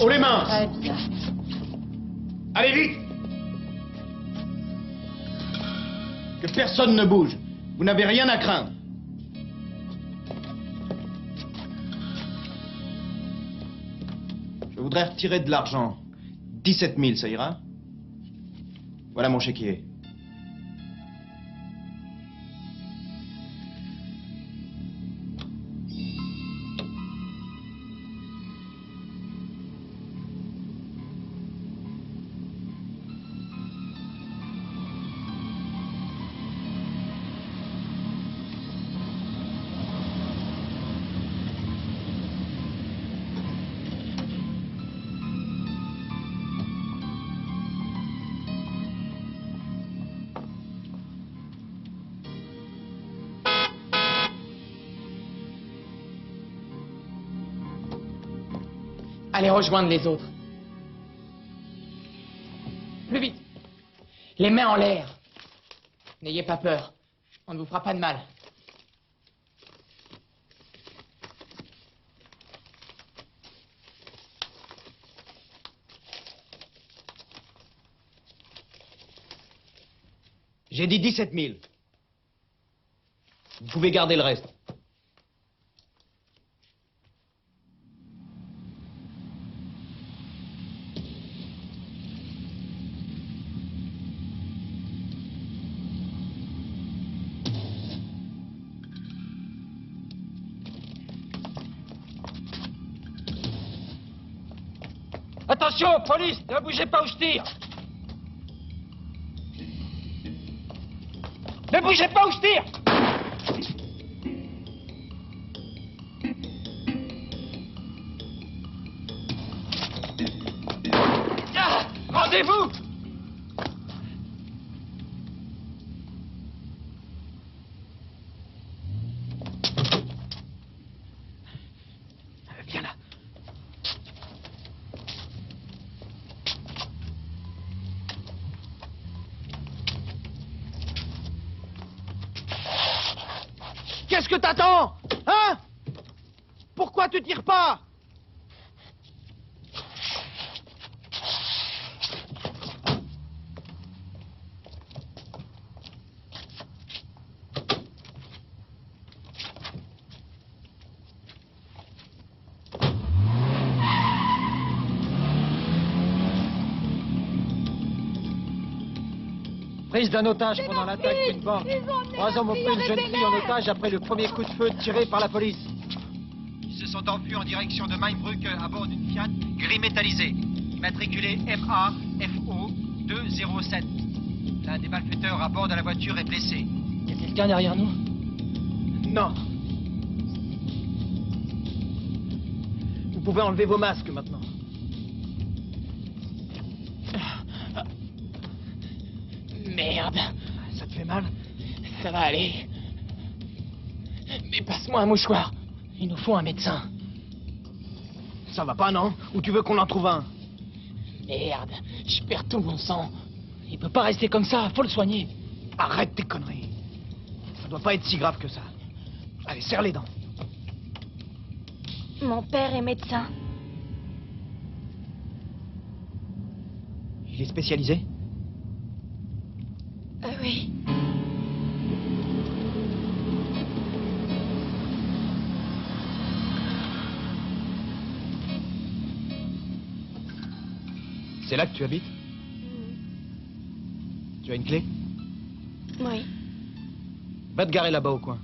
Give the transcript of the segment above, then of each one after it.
Haut les mains. Très bien. Allez vite. Que personne ne bouge. Vous n'avez rien à craindre. Je voudrais retirer de l'argent. 17 000, ça ira? Voilà mon chéquier. Allez rejoindre les autres. Plus vite. Les mains en l'air. N'ayez pas peur. On ne vous fera pas de mal. J'ai dit 17 000. Vous pouvez garder le reste. Attention, police, ne bougez pas où je tire. Ne bougez pas où je tire. Ah, rendez-vous. Viens là. Qu'est-ce que t'attends? Hein? Pourquoi tu tires pas? Prise d'un otage pendant l'attaque d'une banque. 3 hommes ont pris une jeune fille en otage après le premier coup de feu tiré par la police. Ils se sont enfuis en direction de Mainbrück à bord d'une Fiat gris métallisée, immatriculée MAFO 207. L'un des malfaiteurs à bord de la voiture est blessé. Il y a quelqu'un derrière nous? Non. Vous pouvez enlever vos masques maintenant. Merde. Ça te fait mal? Ça va aller. Mais passe-moi un mouchoir. Il nous faut un médecin. Ça va pas, non? Ou tu veux qu'on en trouve un? Merde. Je perds tout mon sang. Il peut pas rester comme ça. Faut le soigner. Arrête tes conneries. Ça doit pas être si grave que ça. Allez, serre les dents. Mon père est médecin. Il est spécialisé? Oui. C'est là que tu habites? Tu as une clé? Oui. Va te garer là-bas au coin.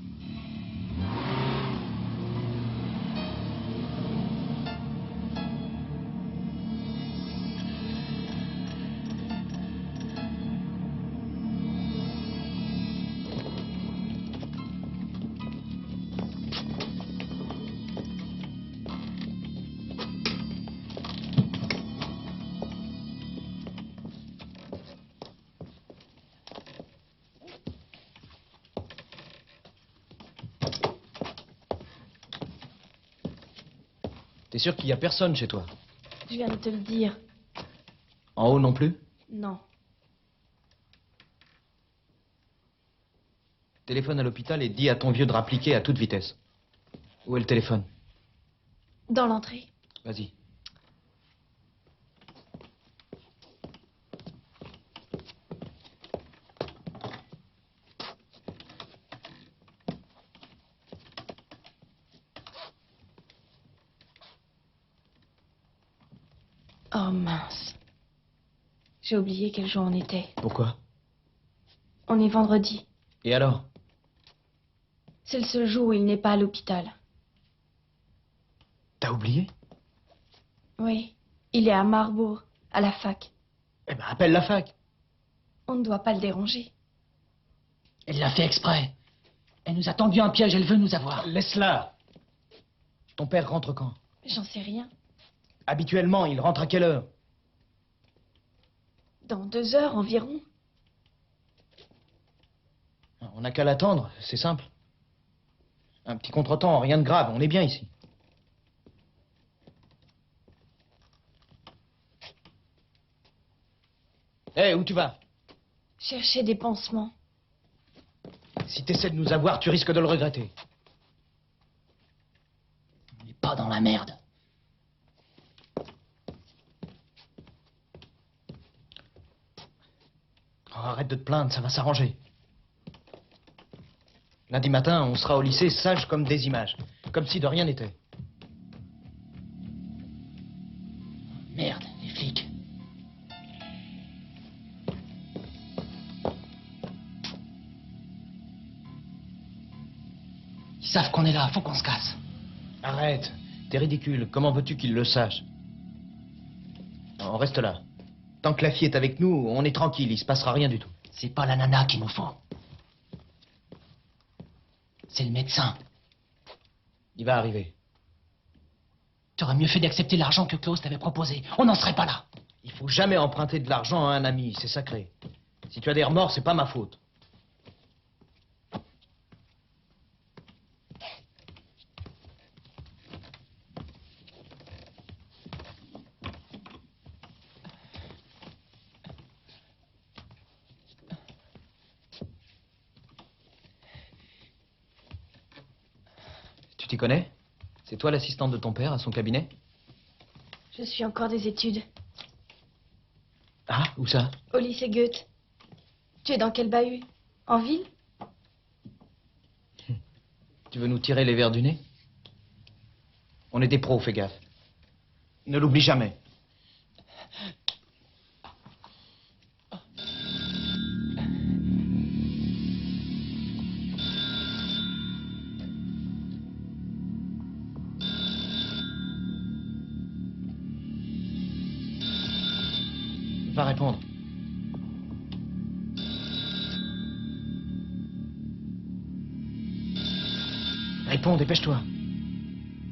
T'es sûr qu'il y a personne chez toi? Je viens de te le dire. En haut non plus? Non. Téléphone à l'hôpital et dis à ton vieux de rappliquer à toute vitesse. Où est le téléphone? Dans l'entrée. Vas-y. Oh mince. J'ai oublié quel jour on était. Pourquoi? On est vendredi. Et alors? C'est le seul jour où il n'est pas à l'hôpital. T'as oublié? Oui. Il est à Marbourg, à la fac. Eh ben, appelle la fac. On ne doit pas le déranger. Elle l'a fait exprès. Elle nous a tendu un piège, elle veut nous avoir. Laisse-la. Ton père rentre quand? J'en sais rien. Habituellement, il rentre à quelle heure? Dans 2 heures environ. On n'a qu'à l'attendre, c'est simple. Un petit contretemps, rien de grave, on est bien ici. Hé, où tu vas? Chercher des pansements. Si t'essaies de nous avoir, tu risques de le regretter. On n'est pas dans la merde. Oh, arrête de te plaindre, ça va s'arranger. Lundi matin, on sera au lycée sage comme des images. Comme si de rien n'était. Merde, les flics. Ils savent qu'on est là, faut qu'on se casse. Arrête, t'es ridicule. Comment veux-tu qu'ils le sachent? On reste là. Tant que la fille est avec nous, on est tranquille, il se passera rien du tout. C'est pas la nana qu'il nous faut. C'est le médecin. Il va arriver. T'aurais mieux fait d'accepter l'argent que Klaus t'avait proposé. On n'en serait pas là. Il faut jamais emprunter de l'argent à un ami, c'est sacré. Si tu as des remords, c'est pas ma faute. Tu t'y connais? C'est toi l'assistante de ton père à son cabinet? Je suis encore des études. Ah, où ça? Au lycée Goethe. Tu es dans quel bahut? En ville? Tu veux nous tirer les verres du nez? On est des pros, fais gaffe. Ne l'oublie jamais. Va répondre. Réponds, dépêche-toi.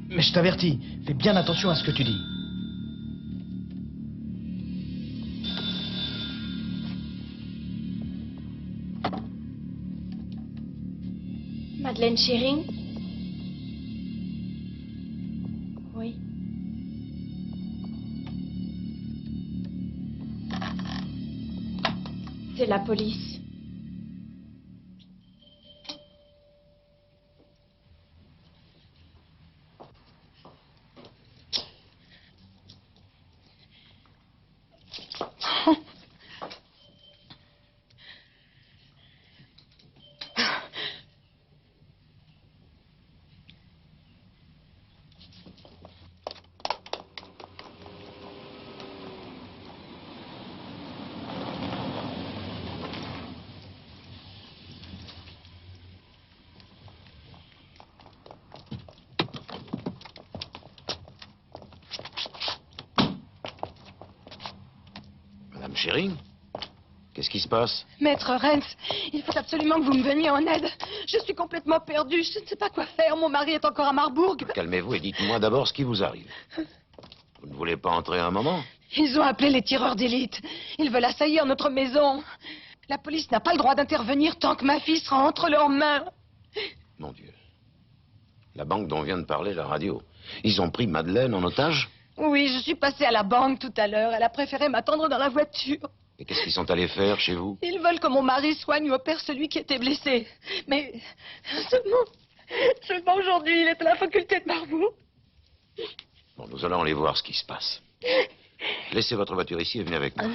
Mais je t'avertis, fais bien attention à ce que tu dis. Madeleine Schering? Oui. C'est la police. Madame Schering? Qu'est-ce qui se passe? Maître Renz, il faut absolument que vous me veniez en aide. Je suis complètement perdue, je ne sais pas quoi faire. Mon mari est encore à Marbourg. Calmez-vous et dites-moi d'abord ce qui vous arrive. Vous ne voulez pas entrer un moment? Ils ont appelé les tireurs d'élite. Ils veulent assaillir notre maison. La police n'a pas le droit d'intervenir tant que ma fille sera entre leurs mains. Mon Dieu. La banque dont vient de parler la radio. Ils ont pris Madeleine en otage? Oui, je suis passée à la banque tout à l'heure. Elle a préféré m'attendre dans la voiture. Et qu'est-ce qu'ils sont allés faire chez vous? Ils veulent que mon mari soigne ou opère celui qui était blessé. Mais seulement aujourd'hui, il est à la faculté de Marbourg. Bon, nous allons aller voir ce qui se passe. Laissez votre voiture ici et venez avec moi.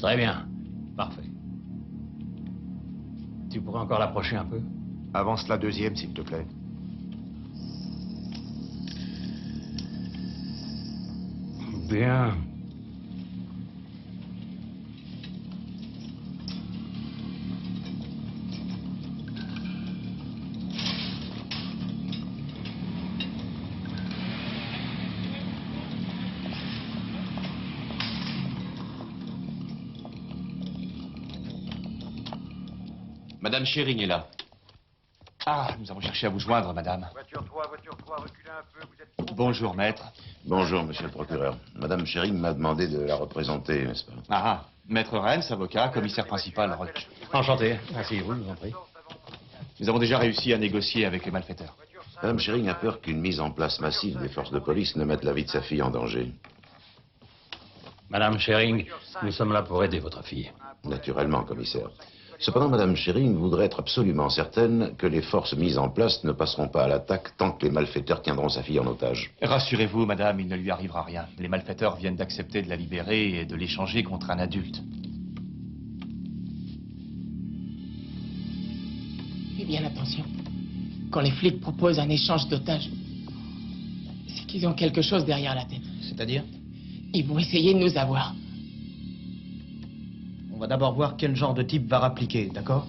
Très bien. Parfait. Tu pourrais encore l'approcher un peu? Avance la deuxième, s'il te plaît. Bien. Madame Schering est là. Ah, nous avons cherché à vous joindre, madame. Voiture 3, reculez un peu, vous êtes trop... Bonjour, maître. Bonjour, monsieur le procureur. Madame Schering m'a demandé de la représenter, n'est-ce pas? Ah, maître Rennes, avocat, commissaire principal, Roch. Enchanté. Asseyez-vous, je vous en prie. Nous avons déjà réussi à négocier avec les malfaiteurs. Madame Schering a peur qu'une mise en place massive des forces de police ne mette la vie de sa fille en danger. Madame Schering, nous sommes là pour aider votre fille. Naturellement, commissaire. Cependant, Madame Schering voudrait être absolument certaine que les forces mises en place ne passeront pas à l'attaque tant que les malfaiteurs tiendront sa fille en otage. Rassurez-vous, madame, il ne lui arrivera rien. Les malfaiteurs viennent d'accepter de la libérer et de l'échanger contre un adulte. Fais bien attention. Quand les flics proposent un échange d'otages, c'est qu'ils ont quelque chose derrière la tête. C'est-à-dire? Ils vont essayer de nous avoir. On va d'abord voir quel genre de type va rappliquer, d'accord?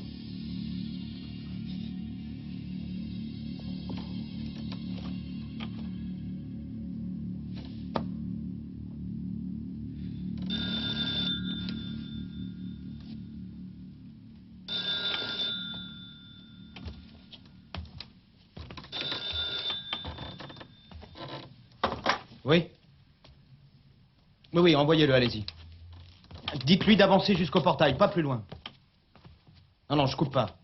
Oui? Oui, envoyez-le, allez-y. Dites-lui d'avancer jusqu'au portail, pas plus loin. Non, je coupe pas.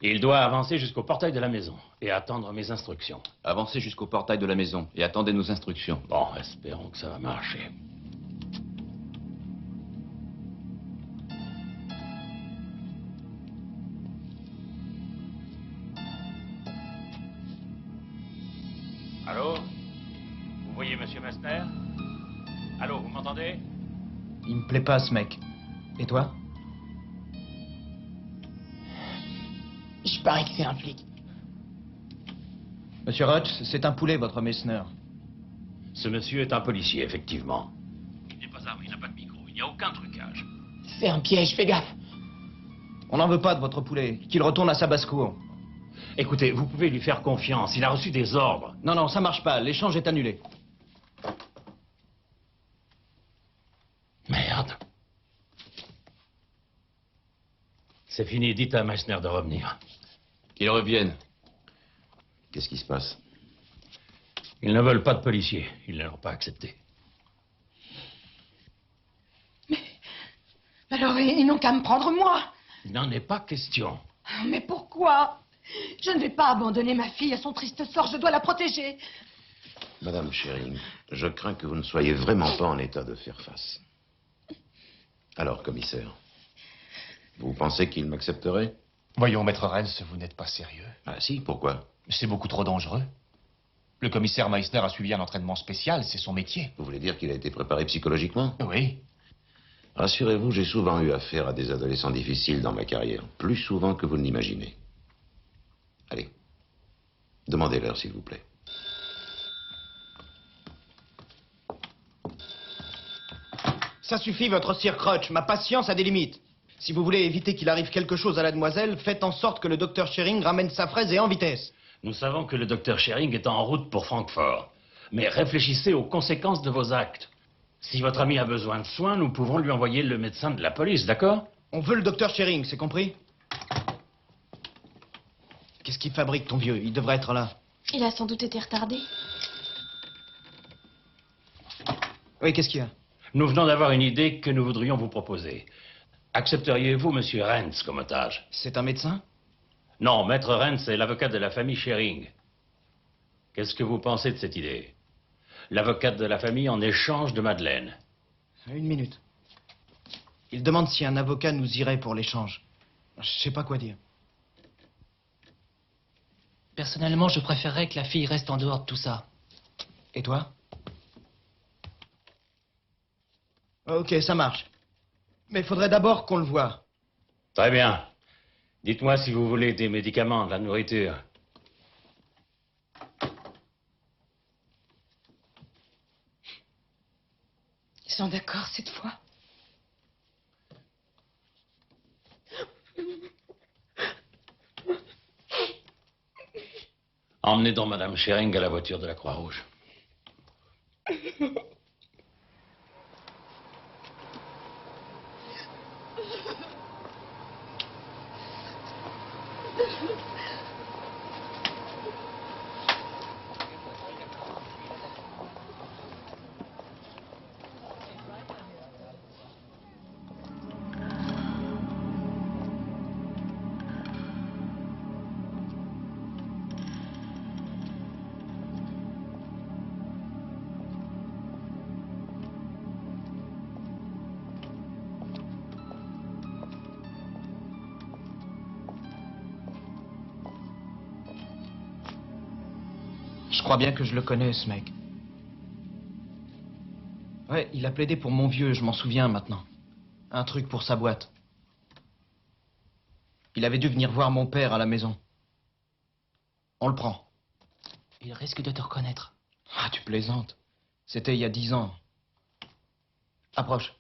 Il doit avancer jusqu'au portail de la maison et attendre mes instructions. Avancez jusqu'au portail de la maison et attendez nos instructions. Bon, espérons que ça va marcher. Allô? Vous voyez Monsieur Messner? Allô, vous m'entendez? Il me plaît pas, ce mec. Et toi? Je parie que c'est un flic. Monsieur Roach, c'est un poulet, votre Messner. Ce monsieur est un policier, effectivement. Il n'est pas armé, il n'a pas de micro, il n'y a aucun trucage. C'est un piège, fais gaffe. On n'en veut pas de votre poulet. Qu'il retourne à sa basse-cour. Écoutez, vous pouvez lui faire confiance, il a reçu des ordres. Non, ça marche pas. L'échange est annulé. Merde. C'est fini, dites à Meissner de revenir. Qu'ils reviennent. Qu'est-ce qui se passe? Ils ne veulent pas de policiers, ils ne l'ont pas accepté. Mais alors, ils n'ont qu'à me prendre moi. Il n'en est pas question. Mais pourquoi? Je ne vais pas abandonner ma fille à son triste sort, je dois la protéger. Madame Schering, je crains que vous ne soyez vraiment pas en état de faire face. Alors, commissaire, vous pensez qu'il m'accepterait? Voyons, maître Rennes, vous n'êtes pas sérieux. Ah si, pourquoi? C'est beaucoup trop dangereux. Le commissaire Meissner a suivi un entraînement spécial, c'est son métier. Vous voulez dire qu'il a été préparé psychologiquement? Oui. Rassurez-vous, j'ai souvent eu affaire à des adolescents difficiles dans ma carrière. Plus souvent que vous ne l'imaginez. Allez, demandez-leur, s'il vous plaît. Ça suffit, votre Sir Crutch. Ma patience a des limites. Si vous voulez éviter qu'il arrive quelque chose à la demoiselle, faites en sorte que le docteur Schering ramène sa fraise et en vitesse. Nous savons que le docteur Schering est en route pour Francfort. Mais réfléchissez aux conséquences de vos actes. Si votre ami a besoin de soins, nous pouvons lui envoyer le médecin de la police, d'accord? On veut le docteur Schering, c'est compris? Qu'est-ce qu'il fabrique, ton vieux? Il devrait être là. Il a sans doute été retardé. Oui, qu'est-ce qu'il y a? Nous venons d'avoir une idée que nous voudrions vous proposer. Accepteriez-vous Monsieur Rennes comme otage? C'est un médecin? Non, Maître Rennes est l'avocat de la famille Schering. Qu'est-ce que vous pensez de cette idée? L'avocate de la famille en échange de Madeleine. Une minute. Il demande si un avocat nous irait pour l'échange. Je sais pas quoi dire. Personnellement, je préférerais que la fille reste en dehors de tout ça. Et toi? Ok, ça marche. Mais il faudrait d'abord qu'on le voie. Très bien. Dites-moi si vous voulez des médicaments, de la nourriture. Ils sont d'accord cette fois. Emmenez donc Madame Schering à la voiture de la Croix-Rouge. Je crois bien que je le connais, ce mec. Ouais, il a plaidé pour mon vieux, je m'en souviens maintenant. Un truc pour sa boîte. Il avait dû venir voir mon père à la maison. On le prend. Il risque de te reconnaître. Ah, tu plaisantes. C'était il y a 10 ans. Approche.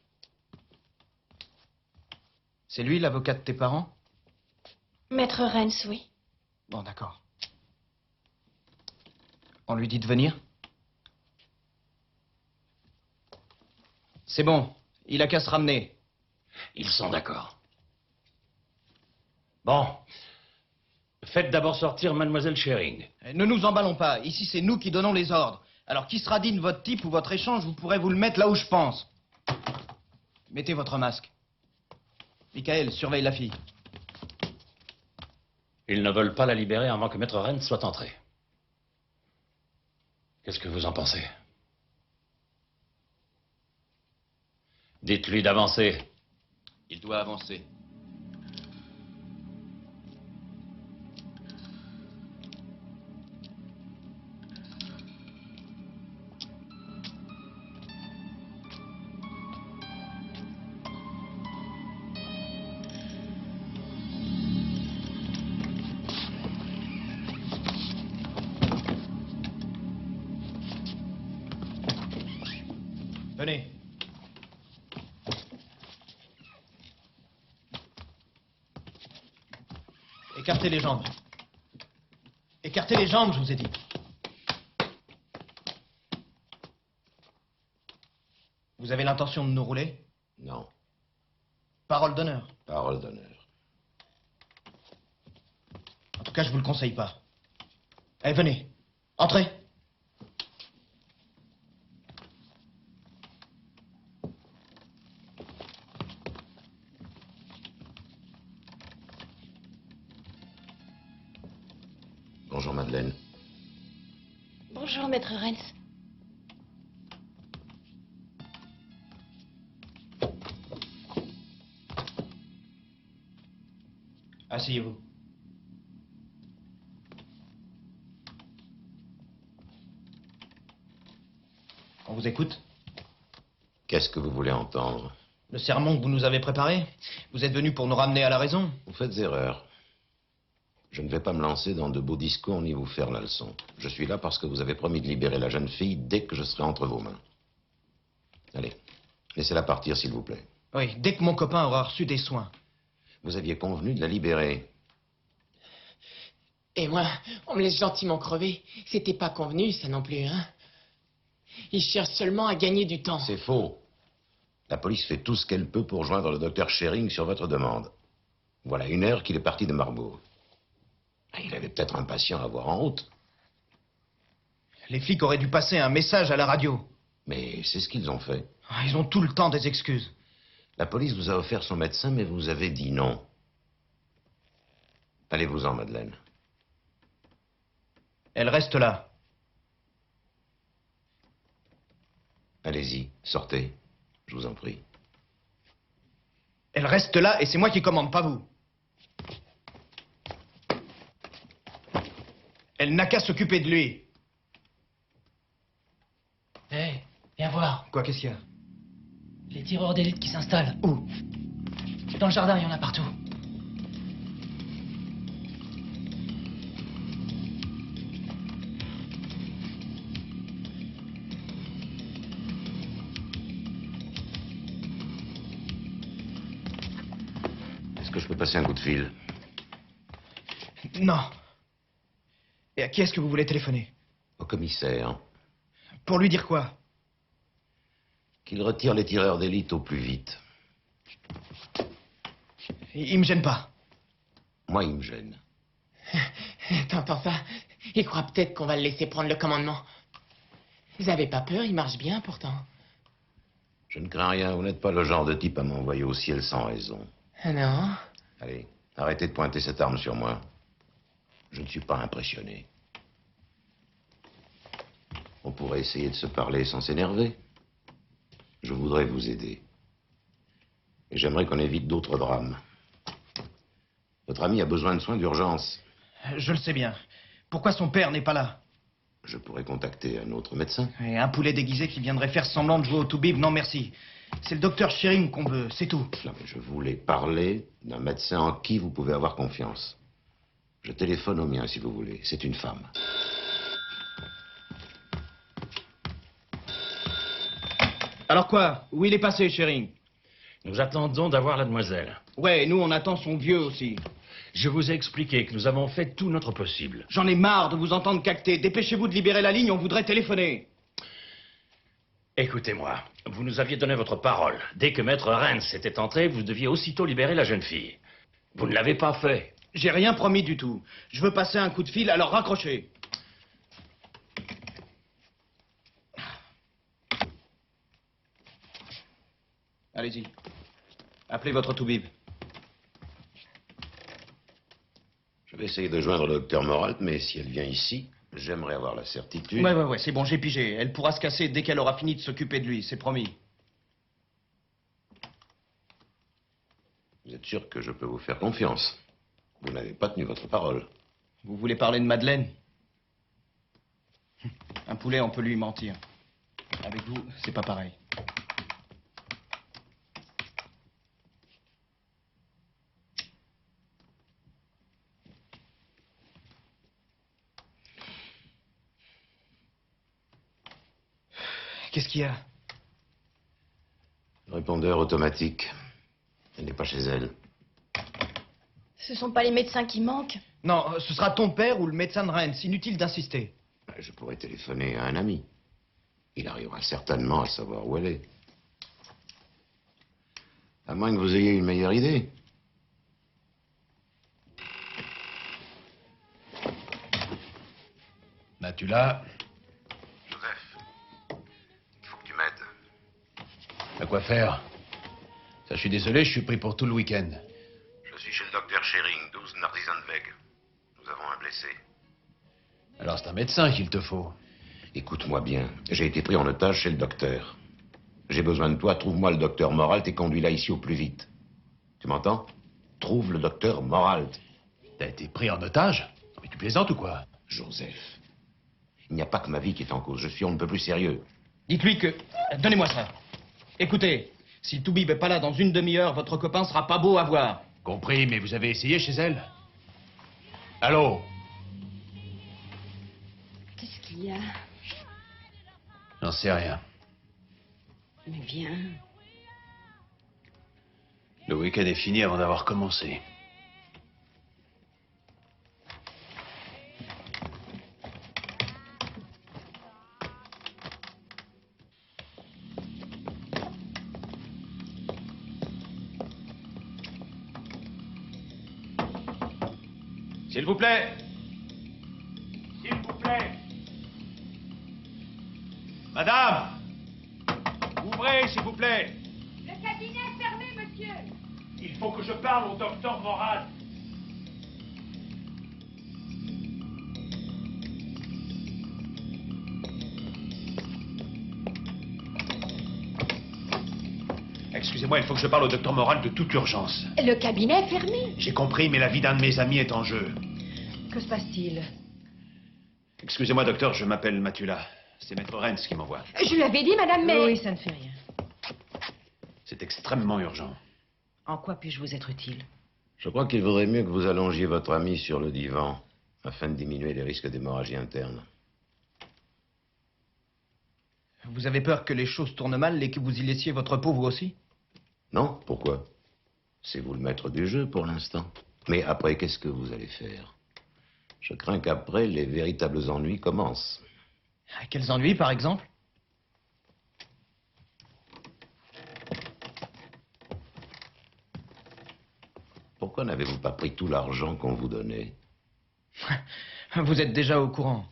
C'est lui l'avocat de tes parents? Maître Rens, oui. Bon, d'accord. On lui dit de venir? C'est bon, il a qu'à se ramener. Ils sont d'accord. Bon. Faites d'abord sortir Mademoiselle Schering. Ne nous emballons pas, ici c'est nous qui donnons les ordres. Alors qui sera digne votre type ou votre échange, vous pourrez vous le mettre là où je pense. Mettez votre masque. Michael, surveille la fille. Ils ne veulent pas la libérer avant que Maître Rennes soit entré. Qu'est-ce que vous en pensez? Dites-lui d'avancer. Il doit avancer. Venez. Écartez les jambes. Écartez les jambes, je vous ai dit. Vous avez l'intention de nous rouler? Non, Parole d'honneur. parole d'honneur. En tout cas, je vous le conseille pas. Allez, venez. Entrez. Bonjour, Madeleine. Bonjour, Maître Rens. Asseyez-vous. On vous écoute. Qu'est-ce que vous voulez entendre? Le sermon que vous nous avez préparé? Vous êtes venu pour nous ramener à la raison? Vous faites erreur. Je ne vais pas me lancer dans de beaux discours ni vous faire la leçon. Je suis là parce que vous avez promis de libérer la jeune fille dès que je serai entre vos mains. Allez, laissez-la partir, s'il vous plaît. Oui, dès que mon copain aura reçu des soins. Vous aviez convenu de la libérer. Et moi, on me laisse gentiment crever. C'était pas convenu, ça non plus, hein. Ils cherchent seulement à gagner du temps. C'est faux. La police fait tout ce qu'elle peut pour joindre le docteur Schering sur votre demande. Voilà 1 heure qu'il est parti de Marbourg. Il avait peut-être un patient à voir en route. Les flics auraient dû passer un message à la radio. Mais c'est ce qu'ils ont fait. Ah, ils ont tout le temps des excuses. La police vous a offert son médecin, mais vous avez dit non. Allez-vous-en, Madeleine. Elle reste là. Allez-y, sortez. Je vous en prie. Elle reste là et c'est moi qui commande, pas vous. Elle n'a qu'à s'occuper de lui. Hé, viens voir. Quoi, qu'est-ce qu'il y a? Les tireurs d'élite qui s'installent. Où? Dans le jardin, il y en a partout. Est-ce que je peux passer un coup de fil? Non. Et à qui est-ce que vous voulez téléphoner? Au commissaire. Pour lui dire quoi? Qu'il retire les tireurs d'élite au plus vite. Il me gêne pas. Moi, il me gêne. T'entends ça? Il croit peut-être qu'on va le laisser prendre le commandement. Vous avez pas peur, il marche bien pourtant. Je ne crains rien, vous n'êtes pas le genre de type à m'envoyer au ciel sans raison. Ah non? Allez, arrêtez de pointer cette arme sur moi. Je ne suis pas impressionné. On pourrait essayer de se parler sans s'énerver. Je voudrais vous aider. Et j'aimerais qu'on évite d'autres drames. Votre ami a besoin de soins d'urgence. Je le sais bien. Pourquoi son père n'est pas là? Je pourrais contacter un autre médecin. Et un poulet déguisé qui viendrait faire semblant de jouer au toubib, non merci. C'est le docteur Schering qu'on veut, c'est tout. Non, mais je voulais parler d'un médecin en qui vous pouvez avoir confiance. Je téléphone au mien, si vous voulez. C'est une femme. Alors quoi? Où il est passé, Schering? Nous attendons d'avoir la demoiselle. Ouais, nous on attend son vieux aussi. Je vous ai expliqué que nous avons fait tout notre possible. J'en ai marre de vous entendre cacter. Dépêchez-vous de libérer la ligne, on voudrait téléphoner. Écoutez-moi, vous nous aviez donné votre parole. Dès que Maître Rennes était entré, vous deviez aussitôt libérer la jeune fille. Vous ne l'avez pas fait. J'ai rien promis du tout. Je veux passer un coup de fil, alors raccrochez. Allez-y. Appelez votre toubib. Je vais essayer de joindre le docteur Moralt, mais si elle vient ici, j'aimerais avoir la certitude. Ouais, c'est bon, j'ai pigé. Elle pourra se casser dès qu'elle aura fini de s'occuper de lui, c'est promis. Vous êtes sûr que je peux vous faire confiance? Vous n'avez pas tenu votre parole. Vous voulez parler de Madeleine? Un poulet, on peut lui mentir. Avec vous, c'est pas pareil. Qu'est-ce qu'il y a? Le répondeur automatique. Elle n'est pas chez elle. Ce sont pas les médecins qui manquent. Non, ce sera ton père ou le médecin de Rennes. Inutile d'insister. Je pourrais téléphoner à un ami. Il arrivera certainement à savoir où elle est. À moins que vous ayez une meilleure idée. Matula, Joseph, il faut que tu m'aides. à quoi faire? Ça, je suis désolé, je suis pris pour tout le week-end. Je suis chez le docteur Schering, 12 Narzisenweg. Nous avons un blessé. Alors c'est un médecin qu'il te faut. Écoute-moi bien, j'ai été pris en otage chez le docteur. J'ai besoin de toi, trouve-moi le docteur Moralt et conduis-la ici au plus vite. Tu m'entends? Trouve le docteur Moralt. T'as été pris en otage? Non, mais tu plaisantes ou quoi? Joseph, il n'y a pas que ma vie qui est en cause. Je suis on ne peut plus sérieux. Dites-lui que... Donnez-moi ça. Écoutez, si le toubib est pas là dans une demi-heure, votre copain sera pas beau à voir. Compris, mais vous avez essayé chez elle? Allô? Qu'est-ce qu'il y a? J'en sais rien. Mais viens. Le week-end est fini avant d'avoir commencé. S'il vous plaît. S'il vous plaît. Madame. Ouvrez, s'il vous plaît. Le cabinet est fermé, monsieur. Il faut que je parle au docteur Moralt. Excusez-moi, il faut que je parle au docteur Moralt de toute urgence. Le cabinet est fermé. J'ai compris, mais la vie d'un de mes amis est en jeu. Que se passe-t-il? Excusez-moi, docteur, je m'appelle Matula. C'est Maître Rennes qui m'envoie. Je lui avais dit, madame, mais... Oui, ça ne fait rien. C'est extrêmement urgent. En quoi puis-je vous être utile? Je crois qu'il vaudrait mieux que vous allongiez votre ami sur le divan, afin de diminuer les risques d'hémorragie interne. Vous avez peur que les choses tournent mal et que vous y laissiez votre peau, vous aussi? Non, pourquoi? C'est vous le maître du jeu pour l'instant. Mais après, qu'est-ce que vous allez faire? Je crains qu'après, les véritables ennuis commencent. Quels ennuis, par exemple? Pourquoi n'avez-vous pas pris tout l'argent qu'on vous donnait? Vous êtes déjà au courant.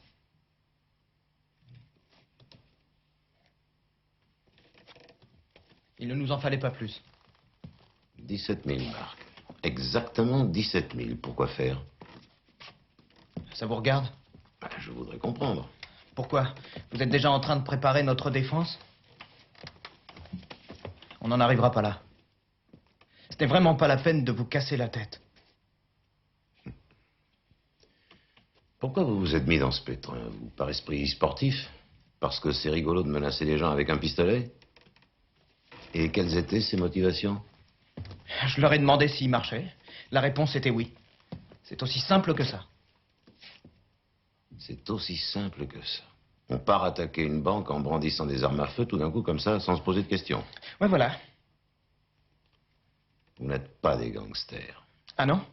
Il ne nous en fallait pas plus. 17 000 marks. Exactement 17 000. Pourquoi faire? Ça vous regarde? Je voudrais comprendre. Pourquoi? Vous êtes déjà en train de préparer notre défense? On n'en arrivera pas là. C'était vraiment pas la peine de vous casser la tête. Pourquoi vous vous êtes mis dans ce pétrin, vous? Par esprit sportif? Parce que c'est rigolo de menacer les gens avec un pistolet? Et quelles étaient ses motivations? Je leur ai demandé s'ils marchaient. La réponse était oui. C'est aussi simple que ça. C'est aussi simple que ça. On part attaquer une banque en brandissant des armes à feu tout d'un coup comme ça, sans se poser de questions. Ouais, voilà. Vous n'êtes pas des gangsters. Ah non?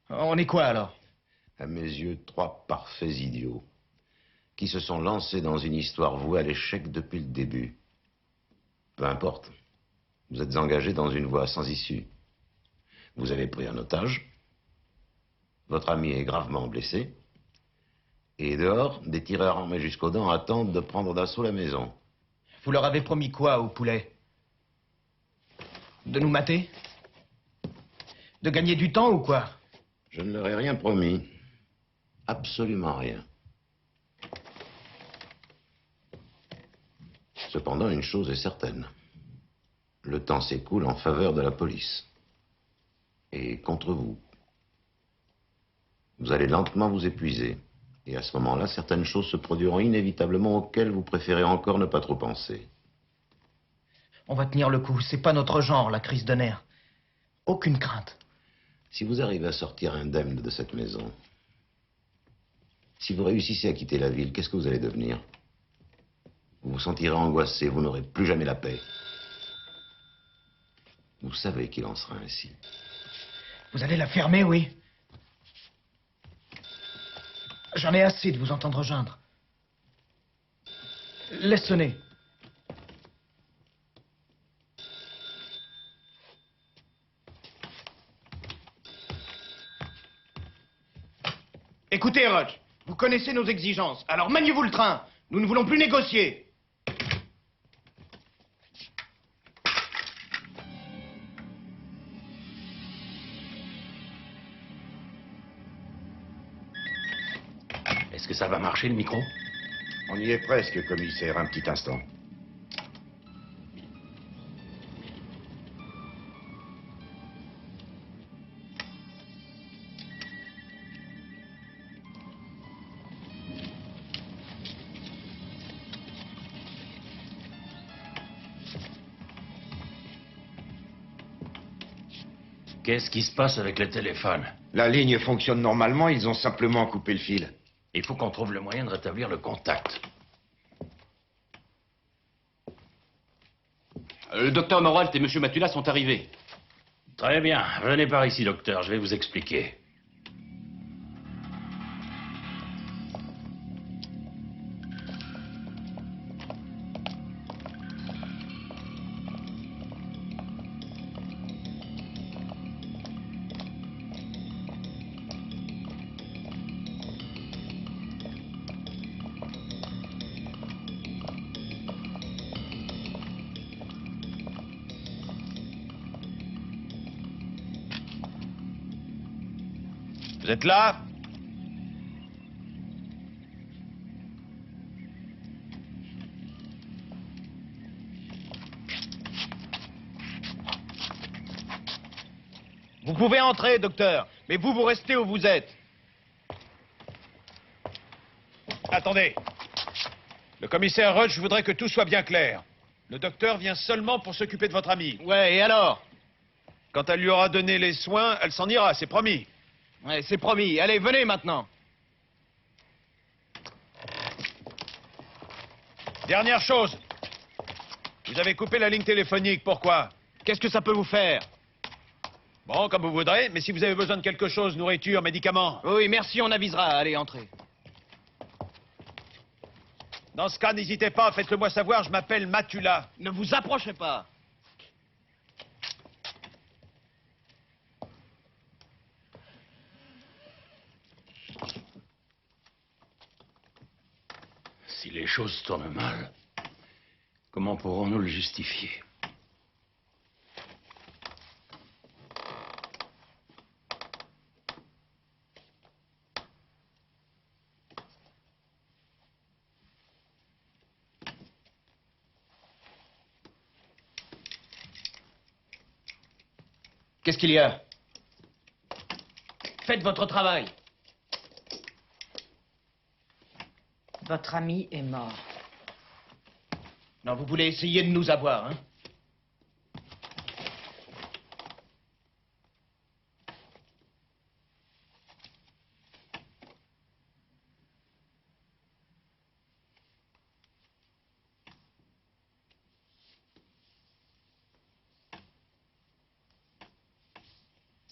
On est quoi alors? À mes yeux, 3 parfaits idiots qui se sont lancés dans une histoire vouée à l'échec depuis le début. Peu importe. Vous êtes engagés dans une voie sans issue. Vous avez pris un otage. Votre ami est gravement blessé. Et dehors, des tireurs armés jusqu'aux dents attendent de prendre d'assaut la maison. Vous leur avez promis quoi au poulet? De nous mater? De gagner du temps ou quoi? Je ne leur ai rien promis. Absolument rien. Cependant, une chose est certaine. Le temps s'écoule en faveur de la police. Et contre vous. Vous allez lentement vous épuiser. Et à ce moment-là, certaines choses se produiront inévitablement auxquelles vous préférez encore ne pas trop penser. On va tenir le coup. C'est pas notre genre, la crise de nerfs. Aucune crainte. Si vous arrivez à sortir indemne de cette maison, si vous réussissez à quitter la ville, qu'est-ce que vous allez devenir? Vous vous sentirez angoissé, vous n'aurez plus jamais la paix. Vous savez qu'il en sera ainsi. Vous allez la fermer, oui? J'en ai assez de vous entendre geindre. Laisse sonner. Écoutez, Roach, vous connaissez nos exigences, alors maniez-vous le train. Nous ne voulons plus négocier. Est-ce que ça va marcher, le micro? On y est presque, commissaire, un petit instant. Qu'est-ce qui se passe avec le téléphone? La ligne fonctionne normalement, ils ont simplement coupé le fil. Il faut qu'on trouve le moyen de rétablir le contact. Le docteur Moralt et monsieur Matula sont arrivés. Très bien. Venez par ici, docteur. Je vais vous expliquer. Vous êtes là? Vous pouvez entrer, docteur, mais vous restez où vous êtes. Attendez. Le commissaire Roach voudrait que tout soit bien clair. Le docteur vient seulement pour s'occuper de votre amie. Ouais, et alors? Quand elle lui aura donné les soins, elle s'en ira, c'est promis. Ouais, c'est promis. Allez, venez maintenant. Dernière chose. Vous avez coupé la ligne téléphonique, pourquoi? Qu'est-ce que ça peut vous faire? Bon, comme vous voudrez, mais si vous avez besoin de quelque chose, nourriture, médicaments... Oui, merci, on avisera. Allez, entrez. Dans ce cas, n'hésitez pas, faites-le moi savoir, je m'appelle Matula. Ne vous approchez pas. Si les choses tournent mal, comment pourrons-nous le justifier? Qu'est-ce qu'il y a? Faites votre travail. Votre ami est mort. Non, vous voulez essayer de nous avoir, hein?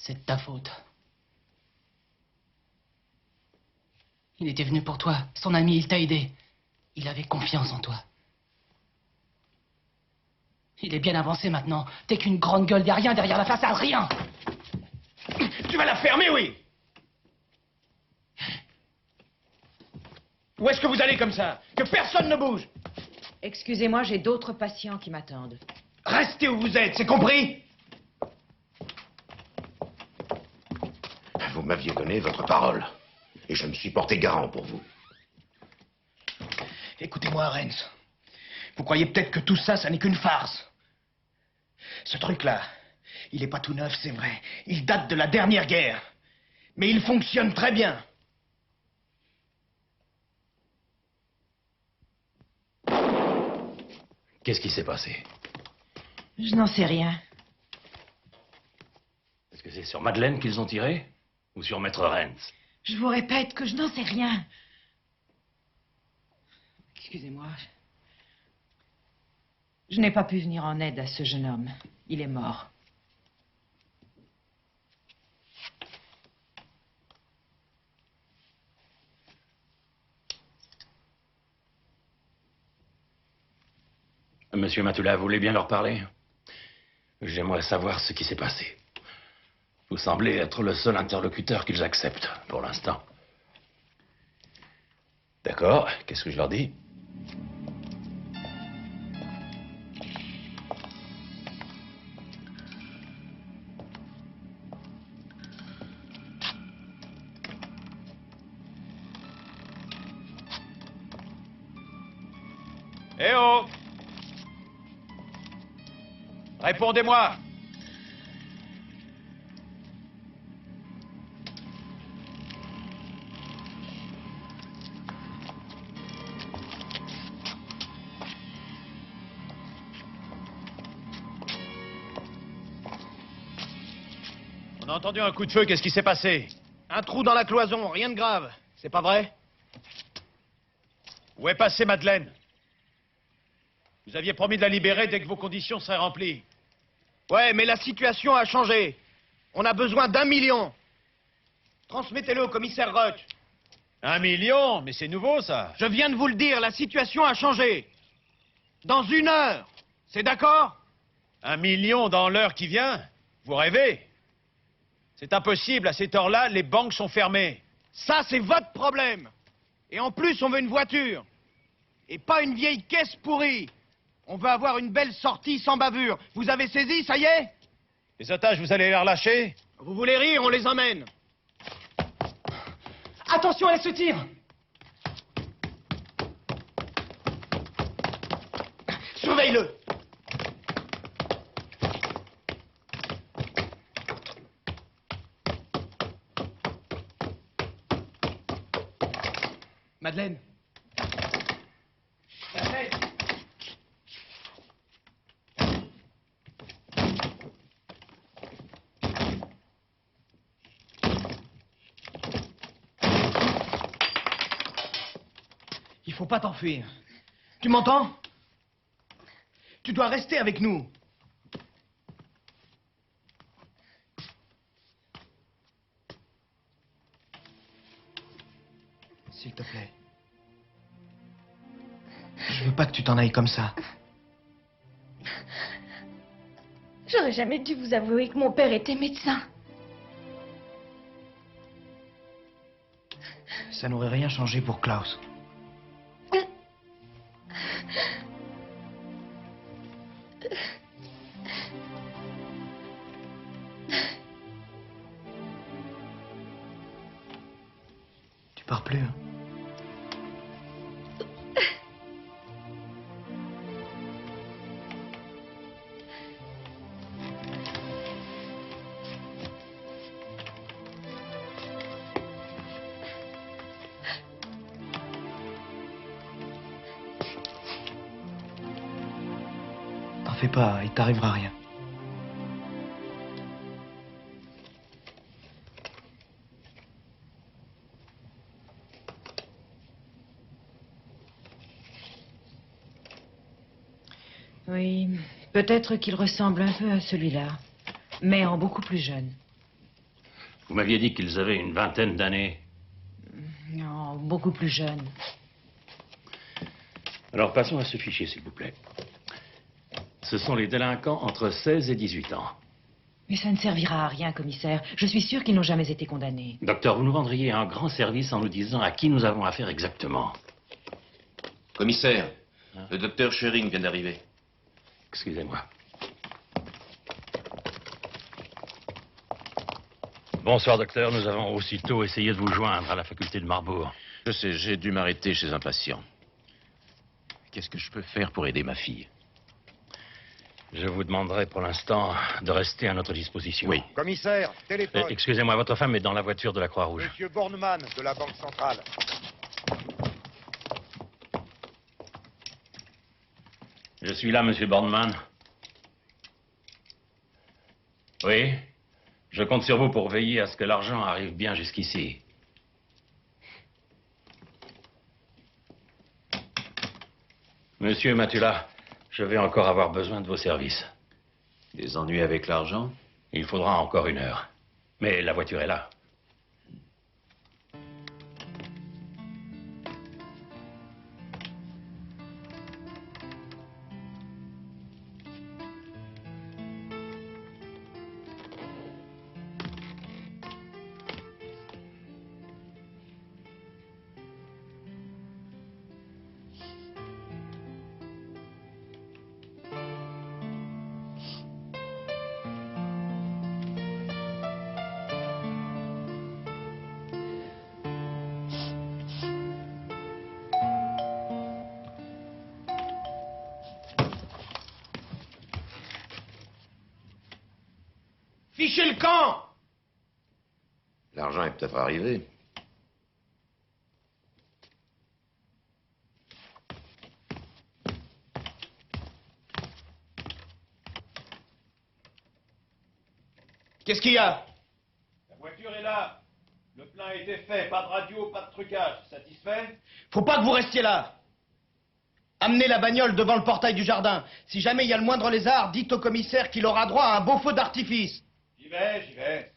C'est de ta faute. Il était venu pour toi. Son ami, il t'a aidé. Il avait confiance en toi. Il est bien avancé maintenant. T'es qu'une grande gueule derrière la façade, rien. Tu vas la fermer, oui? Où est-ce que vous allez comme ça? Que personne ne bouge! Excusez-moi, j'ai d'autres patients qui m'attendent. Restez où vous êtes, c'est compris? Vous m'aviez donné votre parole. Et je me suis porté garant pour vous. Écoutez-moi, Renz. Vous croyez peut-être que tout ça, ça n'est qu'une farce. Ce truc-là, il n'est pas tout neuf, c'est vrai. Il date de la dernière guerre. Mais il fonctionne très bien. Qu'est-ce qui s'est passé? Je n'en sais rien. Est-ce que c'est sur Madeleine qu'ils ont tiré? Ou sur Maître Renz? Je vous répète que je n'en sais rien. Excusez-moi. Je n'ai pas pu venir en aide à ce jeune homme. Il est mort. Monsieur Matula, vous voulez bien leur parler? J'aimerais savoir ce qui s'est passé. Vous semblez être le seul interlocuteur qu'ils acceptent, pour l'instant. D'accord, qu'est-ce que je leur dis? Eh oh! Répondez-moi! On a entendu un coup de feu, qu'est-ce qui s'est passé? Un trou dans la cloison, rien de grave. C'est pas vrai? Où est passée Madeleine? Vous aviez promis de la libérer dès que vos conditions seraient remplies. Ouais, mais la situation a changé. On a besoin d'1 million. Transmettez-le au commissaire Roch. 1 million? Mais c'est nouveau, ça. Je viens de vous le dire, la situation a changé. Dans 1 heure. C'est d'accord? 1 million dans l'heure qui vient? Vous rêvez? C'est impossible, à cette heure-là, les banques sont fermées. Ça, c'est votre problème. Et en plus, on veut une voiture. Et pas une vieille caisse pourrie. On veut avoir une belle sortie sans bavure. Vous avez saisi, ça y est? Les otages, vous allez les relâcher? Vous voulez rire, on les emmène. Attention, elle se tire. Surveille-le. Madeleine. Madeleine. Faut pas t'enfuir. Tu m'entends? Tu dois rester avec nous. S'il te plaît. Je veux pas que tu t'en ailles comme ça. J'aurais jamais dû vous avouer que mon père était médecin. Ça n'aurait rien changé pour Klaus. Tu pars plus, hein? T'en fais pas, il t'arrivera rien. Oui, peut-être qu'il ressemble un peu à celui-là, mais en beaucoup plus jeune. Vous m'aviez dit qu'ils avaient une vingtaine d'années. Non, beaucoup plus jeune. Alors passons à ce fichier, s'il vous plaît. Ce sont les délinquants entre 16 et 18 ans. Mais ça ne servira à rien, commissaire. Je suis sûre qu'ils n'ont jamais été condamnés. Docteur, vous nous rendriez un grand service en nous disant à qui nous avons affaire exactement. Commissaire, le docteur Schering vient d'arriver. Excusez-moi. Bonsoir, docteur. Nous avons aussitôt essayé de vous joindre à la faculté de Marbourg. Je sais, j'ai dû m'arrêter chez un patient. Qu'est-ce que je peux faire pour aider ma fille? Je vous demanderai pour l'instant de rester à notre disposition. Oui. Commissaire, téléphone. Excusez-moi, votre femme est dans la voiture de la Croix-Rouge. Monsieur Bornemann, de la Banque Centrale. Je suis là, monsieur Bornemann. Oui, je compte sur vous pour veiller à ce que l'argent arrive bien jusqu'ici. Monsieur Matula, je vais encore avoir besoin de vos services. Des ennuis avec l'argent? Il faudra encore 1 heure. Mais la voiture est là. Fichez le camp! L'argent est peut-être arrivé. Qu'est-ce qu'il y a? La voiture est là. Le plein a été fait. Pas de radio, pas de trucage. Satisfait? Faut pas que vous restiez là. Amenez la bagnole devant le portail du jardin. Si jamais il y a le moindre lézard, dites au commissaire qu'il aura droit à un beau feu d'artifice. J'y vais, j'y vais.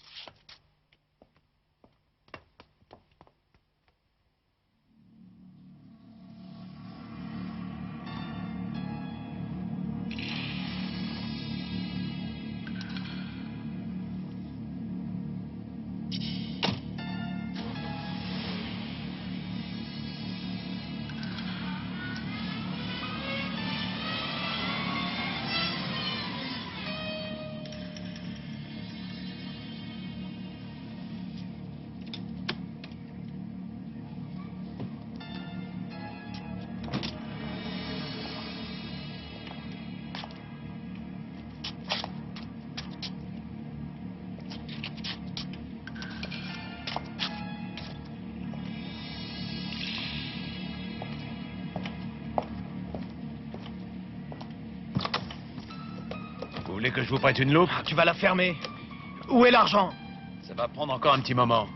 Vous voulez que je vous prête une loupe? Tu vas la fermer. Où est l'argent? Ça va prendre encore un petit moment.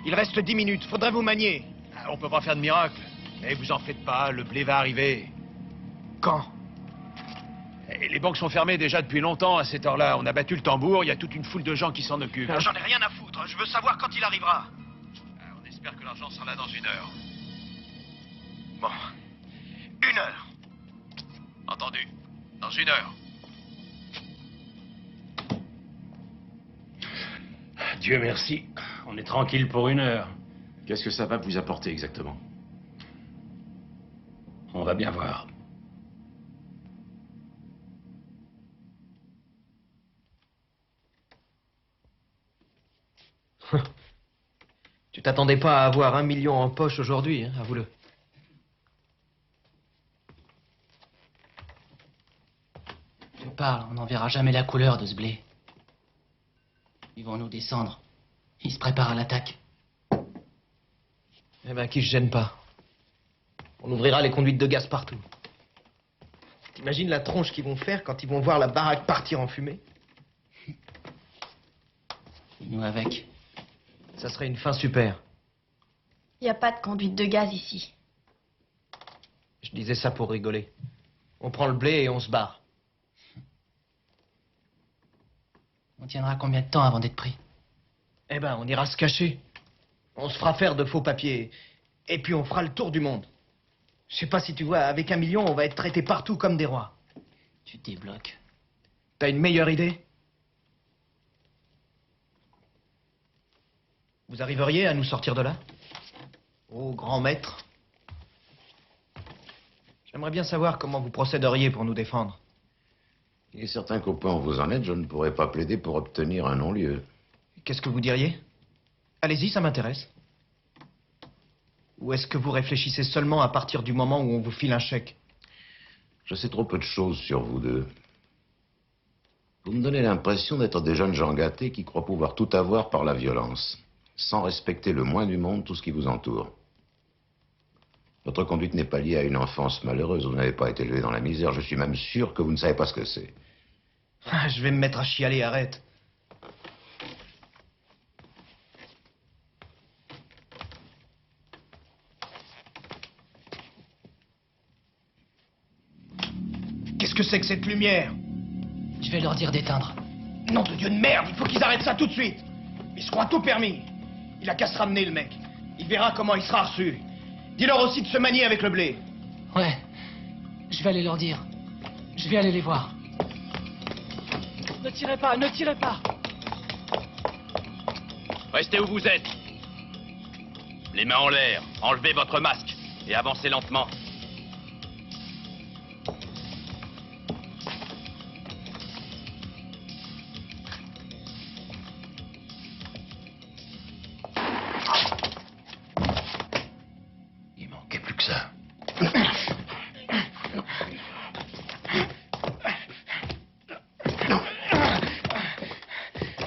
Il reste 10 minutes. Faudrait vous manier. On peut pas faire de miracle. Eh, vous en faites pas, le blé va arriver. Quand? Et les banques sont fermées déjà depuis longtemps à cette heure-là. On a battu le tambour, il y a toute une foule de gens qui s'en occupent. J'en ai rien à foutre, je veux savoir quand il arrivera. On espère que l'argent sera là dans 1 heure. Bon, 1 heure. Entendu. Dans 1 heure. Dieu merci, on est tranquille pour 1 heure. Qu'est-ce que ça va vous apporter exactement? On va bien voir. Tu t'attendais pas à avoir 1 million en poche aujourd'hui, hein, avoue-le. Tu parles, on n'en verra jamais la couleur de ce blé. Ils vont nous descendre. Ils se préparent à l'attaque. Eh ben, qui se gêne pas. On ouvrira les conduites de gaz partout. T'imagines la tronche qu'ils vont faire quand ils vont voir la baraque partir en fumée? Nous avec. Ça serait une fin super. Il n'y a pas de conduite de gaz ici. Je disais ça pour rigoler. On prend le blé et on se barre. On tiendra combien de temps avant d'être pris? Eh ben, on ira se cacher. On se fera faire de faux papiers. Et puis on fera le tour du monde. Je sais pas si tu vois, avec 1 million, on va être traités partout comme des rois. Tu débloques. T'as une meilleure idée? Vous arriveriez à nous sortir de là? Oh, grand maître. J'aimerais bien savoir comment vous procéderiez pour nous défendre. Il est certain qu'au point où vous en êtes, je ne pourrais pas plaider pour obtenir un non-lieu. Qu'est-ce que vous diriez? Allez-y, ça m'intéresse. Ou est-ce que vous réfléchissez seulement à partir du moment où on vous file un chèque? Je sais trop peu de choses sur vous deux. Vous me donnez l'impression d'être des jeunes gens gâtés qui croient pouvoir tout avoir par la violence, sans respecter le moins du monde tout ce qui vous entoure. Votre conduite n'est pas liée à une enfance malheureuse. Vous n'avez pas été élevé dans la misère. Je suis même sûr que vous ne savez pas ce que c'est. Ah, je vais me mettre à chialer, arrête. Qu'est-ce que c'est que cette lumière? Je vais leur dire d'éteindre. Nom de Dieu de merde, il faut qu'ils arrêtent ça tout de suite. Ils se croient tout permis. Il a qu'à se ramener, le mec. Il verra comment il sera reçu. Dis-leur aussi de se manier avec le blé. Ouais. Je vais aller leur dire. Je vais aller les voir. Ne tirez pas, ne tirez pas. Restez où vous êtes. Les mains en l'air, enlevez votre masque et avancez lentement. Il manquait plus que ça.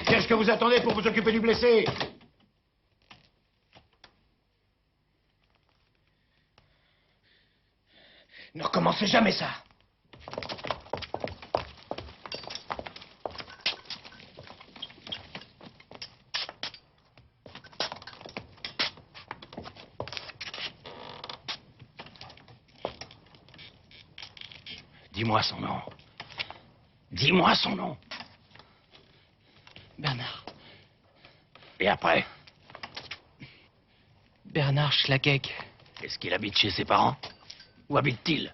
Qu'est-ce que vous attendez pour vous occuper du blessé? Ne recommencez jamais ça. Dis-moi son nom. Dis-moi son nom. Bernard. Et après? Bernard Schlageck. Est-ce qu'il habite chez ses parents? Où habite-t-il?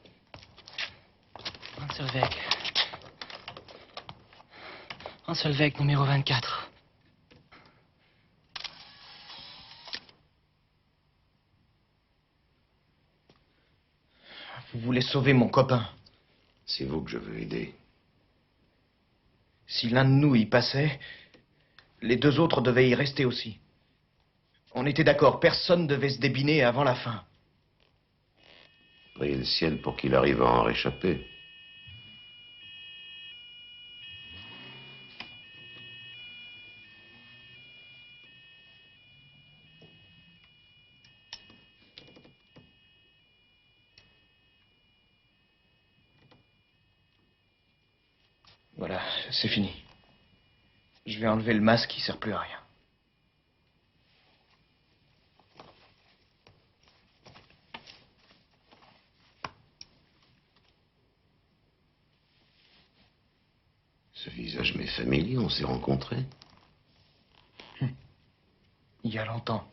Anselweg. Anselweg, numéro 24. Vous voulez sauver mon copain. C'est vous que je veux aider. Si l'un de nous y passait, les 2 autres devaient y rester aussi. On était d'accord, personne devait se débiner avant la fin. Priez le ciel pour qu'il arrive à en réchapper. Voilà, c'est fini. Je vais enlever le masque, il sert plus à rien. Ce visage m'est familier, on s'est rencontrés. Il y a longtemps.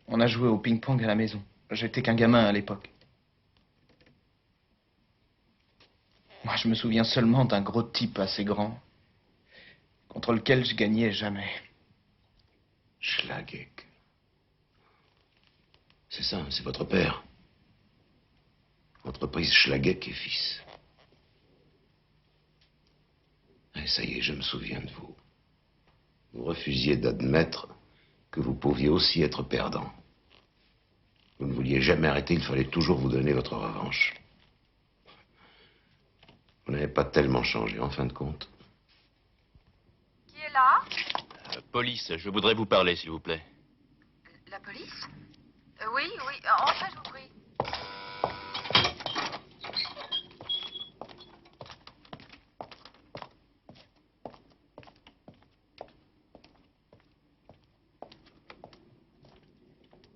On a joué au ping-pong à la maison. J'étais qu'un gamin à l'époque. Moi, je me souviens seulement d'un gros type assez grand, contre lequel je gagnais jamais. Schlageck. C'est ça, c'est votre père. Entreprise Schlageck et fils. Et ça y est, je me souviens de vous. Vous refusiez d'admettre que vous pouviez aussi être perdant. Vous ne vouliez jamais arrêter, il fallait toujours vous donner votre revanche. Vous n'avez pas tellement changé, en fin de compte. Qui est là? Police, je voudrais vous parler, s'il vous plaît. La police? Oui, enfin, je vous prie.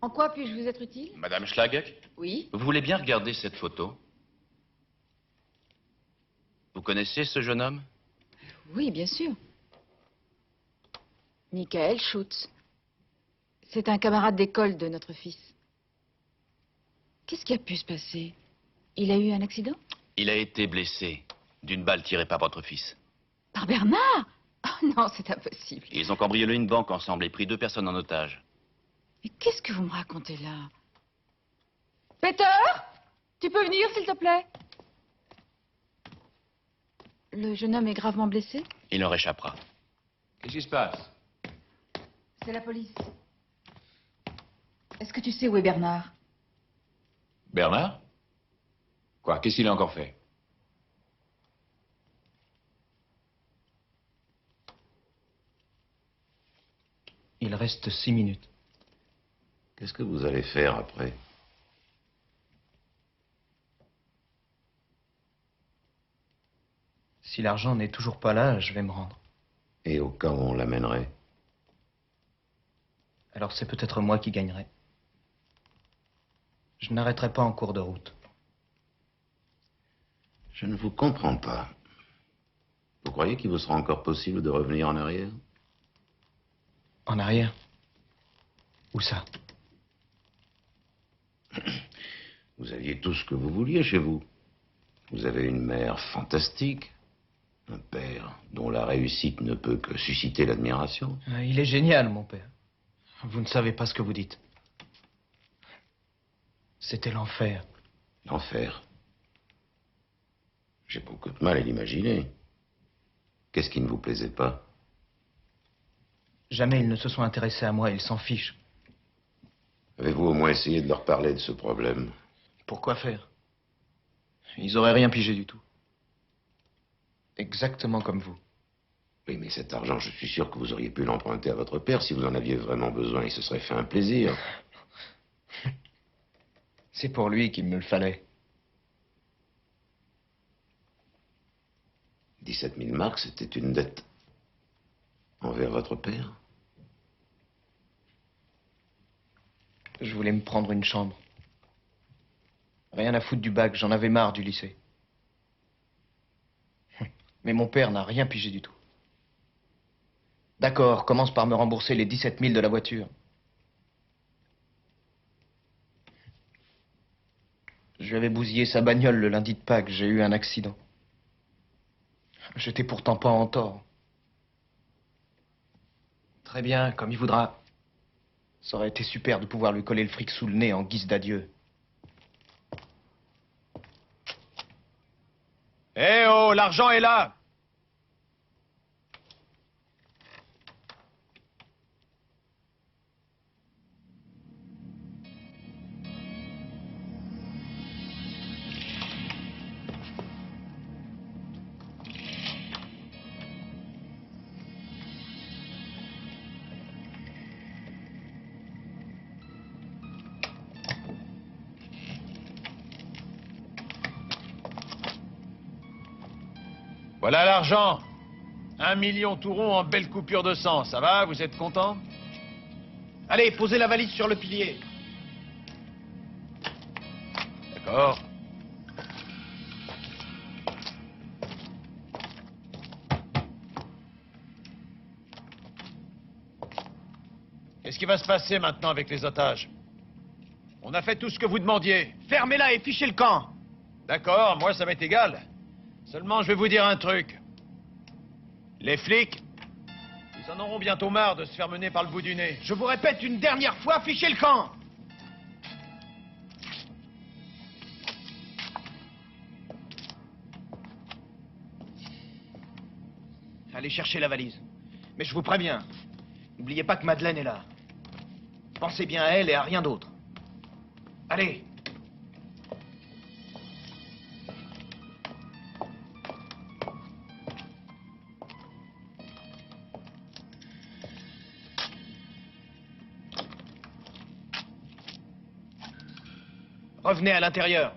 En quoi puis-je vous être utile? Madame Schlageck, Oui. vous voulez bien regarder cette photo? Vous connaissez ce jeune homme? Oui, bien sûr. Michael Schutz. C'est un camarade d'école de notre fils. Qu'est-ce qui a pu se passer? Il a eu un accident? Il a été blessé d'une balle tirée par votre fils. Par Bernard? Oh non, c'est impossible. Ils ont cambriolé une banque ensemble et pris 2 personnes en otage. Mais qu'est-ce que vous me racontez là? Peter? Tu peux venir, s'il te plaît? Le jeune homme est gravement blessé? Il en réchappera. Qu'est-ce qui se passe? C'est la police. Est-ce que tu sais où est Bernard? Bernard? Quoi? Qu'est-ce qu'il a encore fait? Il reste 6 minutes. Qu'est-ce que vous allez faire après? Si l'argent n'est toujours pas là, je vais me rendre. Et au cas où on l'amènerait? Alors c'est peut-être moi qui gagnerai. Je n'arrêterai pas en cours de route. Je ne vous comprends pas. Vous croyez qu'il vous sera encore possible de revenir en arrière? En arrière? Où ça? Vous aviez tout ce que vous vouliez chez vous. Vous avez une mère fantastique, un père dont la réussite ne peut que susciter l'admiration. Il est génial, mon père. Vous ne savez pas ce que vous dites. C'était l'enfer. L'enfer. J'ai beaucoup de mal à l'imaginer. Qu'est-ce qui ne vous plaisait pas? Jamais ils ne se sont intéressés à moi, ils s'en fichent. Avez-vous au moins essayé de leur parler de ce problème? Pourquoi faire? Ils auraient rien pigé du tout. Exactement comme vous. Oui, mais cet argent, je suis sûr que vous auriez pu l'emprunter à votre père si vous en aviez vraiment besoin. Il se serait fait un plaisir. C'est pour lui qu'il me le fallait. 17 000 marks, c'était une dette. Envers votre père? Je voulais me prendre une chambre. Rien à foutre du bac, j'en avais marre du lycée. Mais mon père n'a rien pigé du tout. D'accord, commence par me rembourser les 17 000 de la voiture. Je lui avais bousillé sa bagnole le lundi de Pâques, j'ai eu un accident. J'étais pourtant pas en tort. Très bien, comme il voudra. Ça aurait été super de pouvoir lui coller le fric sous le nez en guise d'adieu. Eh oh, l'argent est là! Voilà l'argent. 1 million tout rond en belle coupure de sang. Ça va? Vous êtes content? Allez, posez la valise sur le pilier. D'accord. Qu'est-ce qui va se passer maintenant avec les otages? On a fait tout ce que vous demandiez. Fermez-la et fichez le camp. D'accord, moi ça m'est égal. Seulement, je vais vous dire un truc. Les flics, ils en auront bientôt marre de se faire mener par le bout du nez. Je vous répète une dernière fois, fichez le camp. Allez chercher la valise. Mais je vous préviens, n'oubliez pas que Madeleine est là. Pensez bien à elle et à rien d'autre. Allez. Revenez à l'intérieur.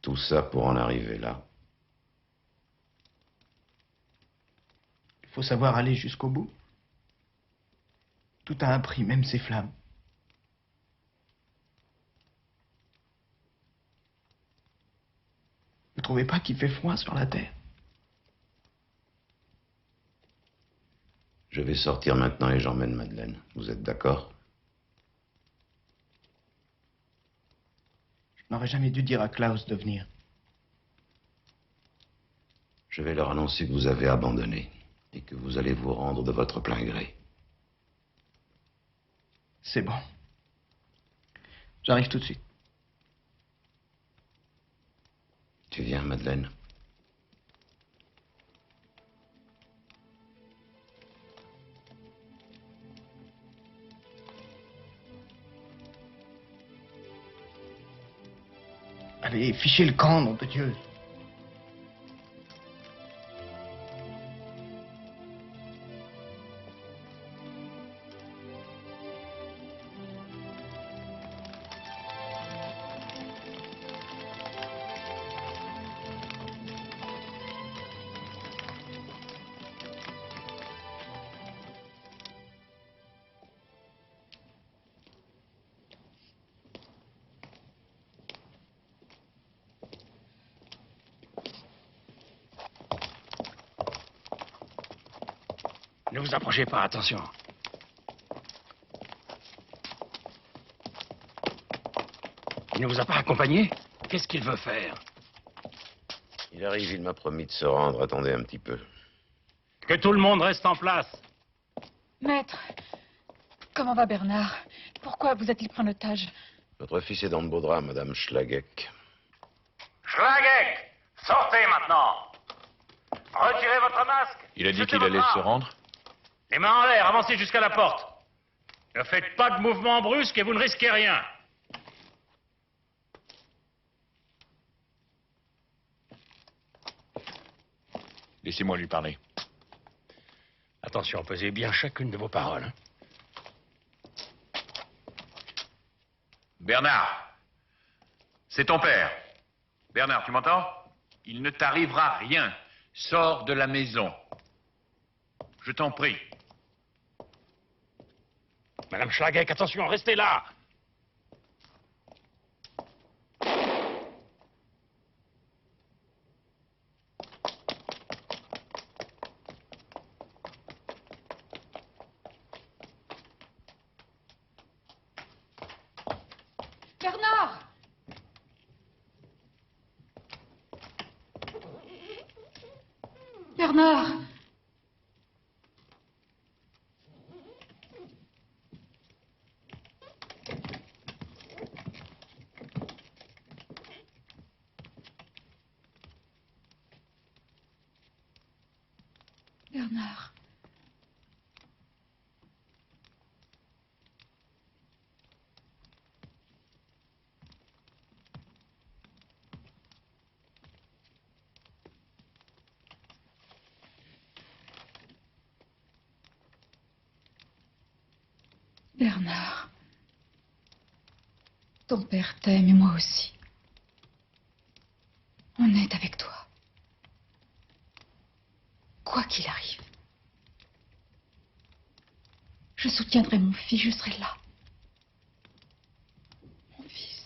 Tout ça pour en arriver là. Il faut savoir aller jusqu'au bout. Tout a un prix, même ces flammes. Vous trouvez pas qu'il fait froid sur la terre? Je vais sortir maintenant et j'emmène Madeleine. Vous êtes d'accord? Je n'aurais jamais dû dire à Klaus de venir. Je vais leur annoncer que vous avez abandonné et que vous allez vous rendre de votre plein gré. C'est bon. J'arrive tout de suite. Tu viens, Madeleine? Allez, fichez le camp, nom de Dieu. Ne vous approchez pas, attention. Il ne vous a pas accompagné? Qu'est-ce qu'il veut faire? Il arrive, il m'a promis de se rendre. Attendez un petit peu. Que tout le monde reste en place. Maître, comment va Bernard? Pourquoi vous a-t-il pris en otage? Votre fils est dans de beaux draps, Madame Schlageck. Schlageck, sortez maintenant. Retirez votre masque. Il a dit Jetez qu'il allait votre se arme. rendre? Les mains en l'air, avancez jusqu'à la porte. Ne faites pas de mouvement brusque et vous ne risquez rien. Laissez-moi lui parler. Attention, pesez bien chacune de vos paroles. Hein. Bernard, c'est ton père. Bernard, tu m'entends? Il ne t'arrivera rien. Sors de la maison. Je t'en prie. Madame Schlageck, attention, restez là. Bernard! Bernard. Bernard. Ton père t'aime et moi aussi. On est avec toi. Quoi qu'il arrive. Je soutiendrai mon fils, je serai là. Mon fils.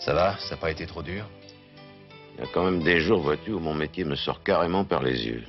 Ça va? Ça n'a pas été trop dur? Il y a quand même des jours, vois-tu, où mon métier me sort carrément par les yeux.